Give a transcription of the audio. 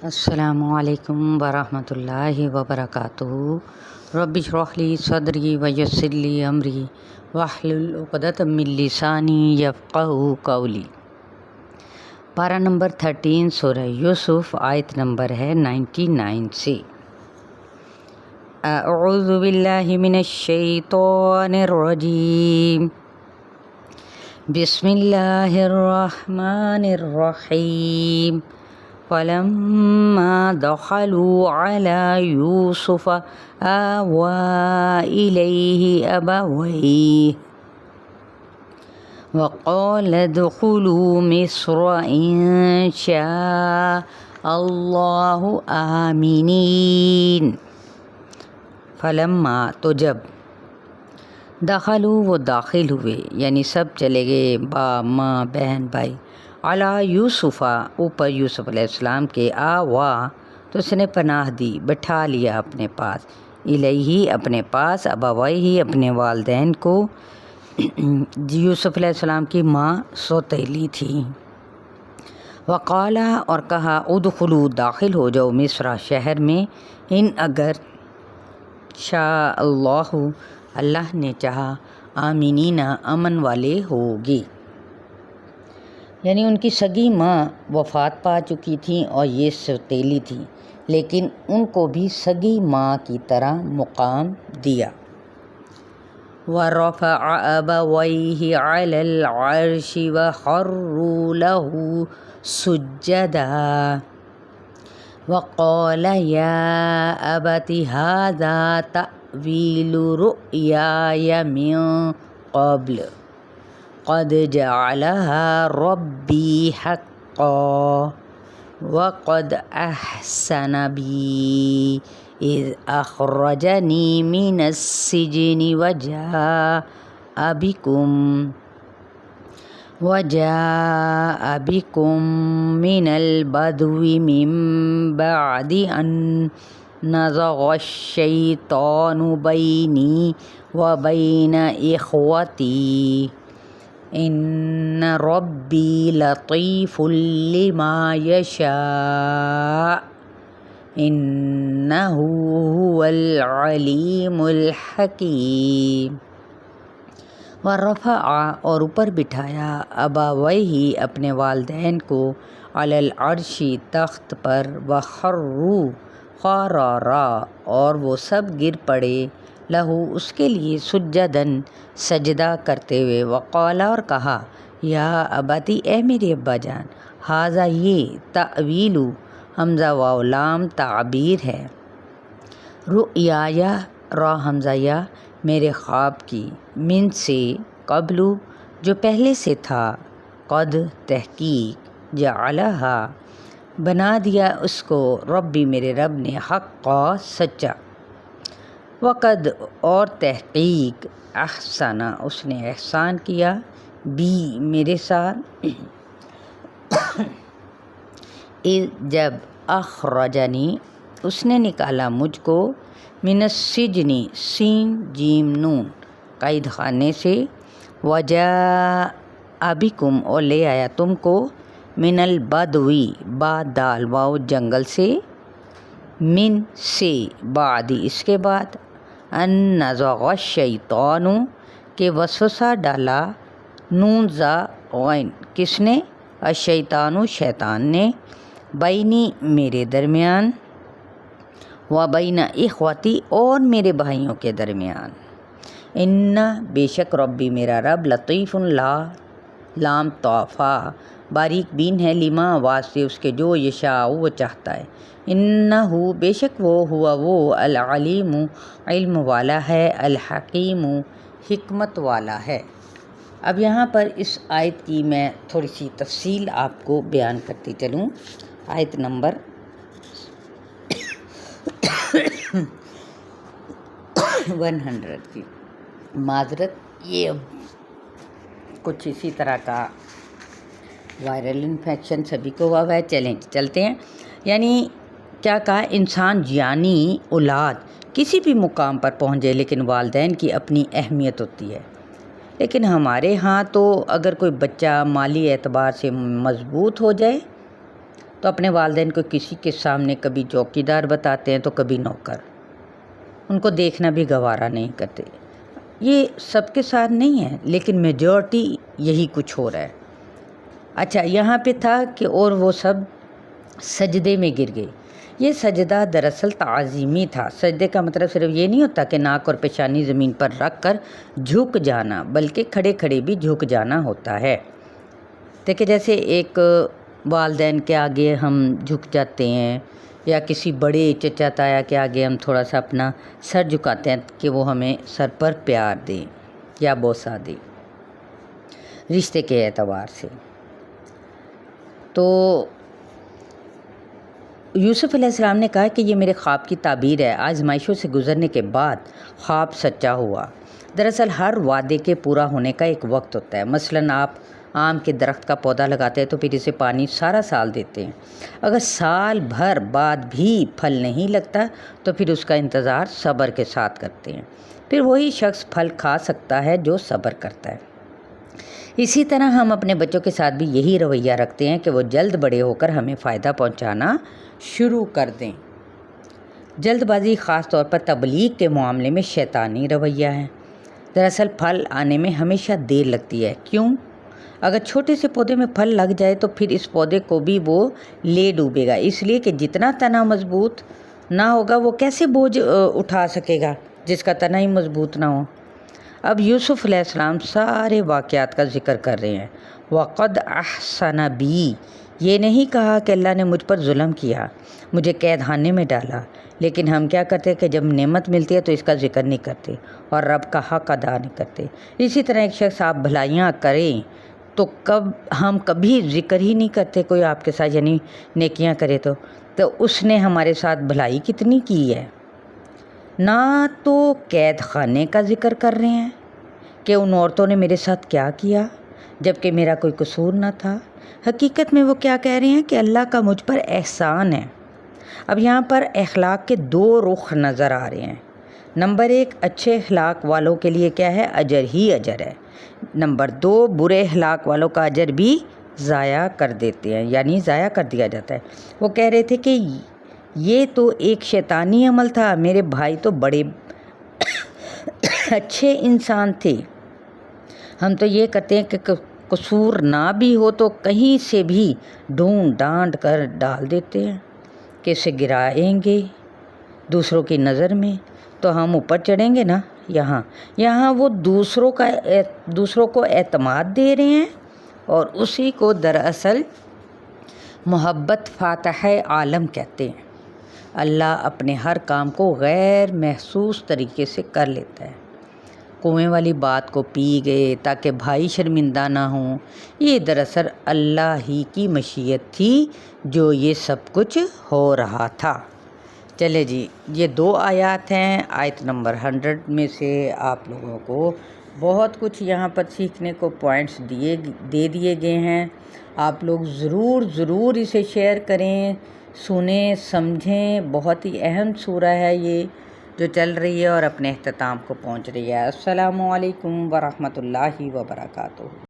السلام علیکم ورحمۃ اللہ وبرکاتہ۔ رب اشرح لی صدری ویسر لی امری واحلل عقدۃ من لسانی یفقہوا قولی۔ پارہ نمبر 13 سورہ یوسف، آیت نمبر ہے 99 سے۔ اعوذ باللہ من الشیطان الرجیم، بسم اللہ الرحمن الرحیم۔ فلما دخلوا على يوسف آوى إليه أبويه وقال ادخلوا مصر إن شاء الله آمنين۔ فلما تو جب، دخلوا وہ داخل ہوئے، یعنی سب چلے گئے، باپ ماں بہن بھائی، علی یوسف اوپر یوسف علیہ السلام کے، آوا تو اس نے پناہ دی، بٹھا لیا اپنے پاس، الیہ اپنے پاس، ابویہ اپنے والدین کو۔ یوسف علیہ السلام کی ماں سوتیلی تھی۔ وقالا اور کہا، ادخلوا داخل ہو جاؤ، مصر شہر میں، ان اگر شاء اللہ اللہ نے چاہا، آمینین امن والے ہوگی۔ یعنی ان کی سگی ماں وفات پا چکی تھیں اور یہ سوتیلی تھی، لیکن ان کو بھی سگی ماں کی طرح مقام دیا۔ وَرَفَعَ أَبَوَيْهِ عَلَى الْعَرْشِ وَخَرُّوا لَهُ سُجَّدًا وَقَالَ يَا أَبَتِ هَذَا تَأْوِيلُ رُؤْيَايَ مِن قَبْلُ قد جعلها ربی حقا وقد احسن بی اذ اخرجنی من السجن وجاء بكم من البدو من بعد ان نزغ الشیطان بینی وبین اخوتی ان ربی لطیف لما یشاء انہ هو العلیم الحکیم۔ ورفع اور اوپر بٹھایا، ابویہ اپنے والدین کو، علی العرش تخت پر، وخروا خارارا اور وہ سب گر پڑے، لہو اس کے لیے، سجدن سجدہ کرتے ہوئے، وقالا اور کہا، یا ابتی اے میرے ابا جان، ھذا یہ، تأویل حمزہ واو لام تعبیر ہے، رؤیا را حمزہ یا میرے خواب کی، من سے، قبل جو پہلے سے تھا، قد تحقیق، جعلہا بنا دیا اس کو، ربی میرے رب نے، حقا سچا، وقد اور تحقیق، احسنا اس نے احسان کیا، بی میرے ساتھ، اذ جب، اخرجنی اس نے نکالا مجھ کو، من السجن سین جیم نون قید خانے سے، وجاء بکم اور لے آیا تم کو، من البدوی با دال واو جنگل سے، من سے بعد اس کے بعد، ان نزغ الشیطان کہ وسوسہ ڈالا، نون زا غین کس نے، الشیطان شیطان نے، بینی میرے درمیان، و بین اخوتی اور میرے بھائیوں کے درمیان، ان بے شک ربی میرا رب، لطیف لام طوفا باریک بین ہے، لما واسطے اس کے، جو یشاء وہ چاہتا ہے، انہ بے شک وہ، ہوا وہ، العلیم علم والا ہے، الحکیم حکمت والا ہے۔ اب یہاں پر اس آیت کی میں تھوڑی سی تفصیل آپ کو بیان کرتی چلوں۔ آیت نمبر 100 کی معذرت، یہ کچھ اسی طرح کا وائرل انفیکشن سبھی کو ہوا ہے، چلتے ہیں۔ یعنی کیا کہا، انسان یعنی اولاد کسی بھی مقام پر پہنچ جائے، لیکن والدین کی اپنی اہمیت ہوتی ہے۔ لیکن ہمارے ہاں تو اگر کوئی بچہ مالی اعتبار سے مضبوط ہو جائے تو اپنے والدین کو کسی کے سامنے کبھی چوکیدار بتاتے ہیں تو کبھی نوکر، ان کو دیکھنا بھی گوارا نہیں کرتے۔ یہ سب کے ساتھ نہیں ہے، لیکن میجورٹی یہی کچھ ہو رہا ہے۔ اچھا، یہاں پہ تھا کہ اور وہ سب سجدے میں گر گئے۔ یہ سجدہ دراصل تعظیمی تھا۔ سجدے کا مطلب صرف یہ نہیں ہوتا کہ ناک اور پیشانی زمین پر رکھ کر جھک جانا، بلکہ کھڑے کھڑے بھی جھک جانا ہوتا ہے۔ دیکھیں، جیسے ایک والدین کے آگے ہم جھک جاتے ہیں، یا کسی بڑے چچا تایا کے آگے ہم تھوڑا سا اپنا سر جھکاتے ہیں کہ وہ ہمیں سر پر پیار دیں یا بوسہ دیں رشتے کے اعتبار سے۔ تو یوسف علیہ السلام نے کہا کہ یہ میرے خواب کی تعبیر ہے۔ آزمائشوں سے گزرنے کے بعد خواب سچا ہوا۔ دراصل ہر وعدے کے پورا ہونے کا ایک وقت ہوتا ہے۔ مثلاً آپ آم کے درخت کا پودا لگاتے ہیں تو پھر اسے پانی سارا سال دیتے ہیں۔ اگر سال بھر بعد بھی پھل نہیں لگتا تو پھر اس کا انتظار صبر کے ساتھ کرتے ہیں۔ پھر وہی شخص پھل کھا سکتا ہے جو صبر کرتا ہے۔ اسی طرح ہم اپنے بچوں کے ساتھ بھی یہی رویہ رکھتے ہیں کہ وہ جلد بڑے ہو کر ہمیں فائدہ پہنچانا شروع کر دیں۔ جلد بازی خاص طور پر تبلیغ کے معاملے میں شیطانی رویہ ہے۔ دراصل پھل آنے میں ہمیشہ دیر لگتی ہے۔ کیوں؟ اگر چھوٹے سے پودے میں پھل لگ جائے تو پھر اس پودے کو بھی وہ لے ڈوبے گا، اس لیے کہ جتنا تنا مضبوط نہ ہوگا وہ کیسے بوجھ اٹھا سکے گا جس کا تنا ہی مضبوط نہ ہو۔ اب یوسف علیہ السلام سارے واقعات کا ذکر کر رہے ہیں۔ وَقَدْ أَحْسَنَ بِي، یہ نہیں کہا کہ اللہ نے مجھ پر ظلم کیا، مجھے قید خانے میں ڈالا، لیکن ہم کیا کرتے کہ جب نعمت ملتی ہے تو اس کا ذکر نہیں کرتے اور رب کا حق ادا نہیں کرتے۔ اسی طرح ایک شخص آپ بھلائیاں کریں تو ہم کبھی ذکر ہی نہیں کرتے، کوئی آپ کے ساتھ یعنی نیکیاں کرے تو اس نے ہمارے ساتھ بھلائی کتنی کی ہے۔ نہ تو قید خانے کا ذکر کر رہے ہیں کہ ان عورتوں نے میرے ساتھ کیا کیا جبکہ میرا کوئی قصور نہ تھا۔ حقیقت میں وہ کیا کہہ رہے ہیں کہ اللہ کا مجھ پر احسان ہے۔ اب یہاں پر اخلاق کے دو رخ نظر آ رہے ہیں۔ نمبر 1، اچھے اخلاق والوں کے لیے کیا ہے؟ اجر ہی اجر ہے۔ نمبر 2، برے اخلاق والوں کا اجر بھی ضائع کر دیتے ہیں، یعنی ضائع کر دیا جاتا ہے۔ وہ کہہ رہے تھے کہ یہ تو ایک شیطانی عمل تھا، میرے بھائی تو بڑے اچھے انسان تھے۔ ہم تو یہ کرتے ہیں کہ قصور نہ بھی ہو تو کہیں سے بھی ڈھونڈ ڈانٹ کر ڈال دیتے ہیں کہ اسے گرائیں گے دوسروں کی نظر میں تو ہم اوپر چڑھیں گے نا۔ یہاں وہ دوسروں کو اعتماد دے رہے ہیں اور اسی کو دراصل محبت فاتح عالم کہتے ہیں۔ اللہ اپنے ہر کام کو غیر محسوس طریقے سے کر لیتا ہے۔ کنویں والی بات کو پی گئے تاکہ بھائی شرمندہ نہ ہوں، یہ دراصل اللہ ہی کی مشیت تھی جو یہ سب کچھ ہو رہا تھا۔ چلے جی، یہ 2 آیات ہیں۔ آیت نمبر 100 میں سے آپ لوگوں کو بہت کچھ یہاں پر سیکھنے کو پوائنٹس دے دیے گئے ہیں۔ آپ لوگ ضرور اسے شیئر کریں، سنیں، سمجھیں۔ بہت ہی اہم سورہ ہے یہ جو چل رہی ہے اور اپنے اختتام کو پہنچ رہی ہے۔ السلام علیکم ورحمۃ اللہ وبرکاتہ۔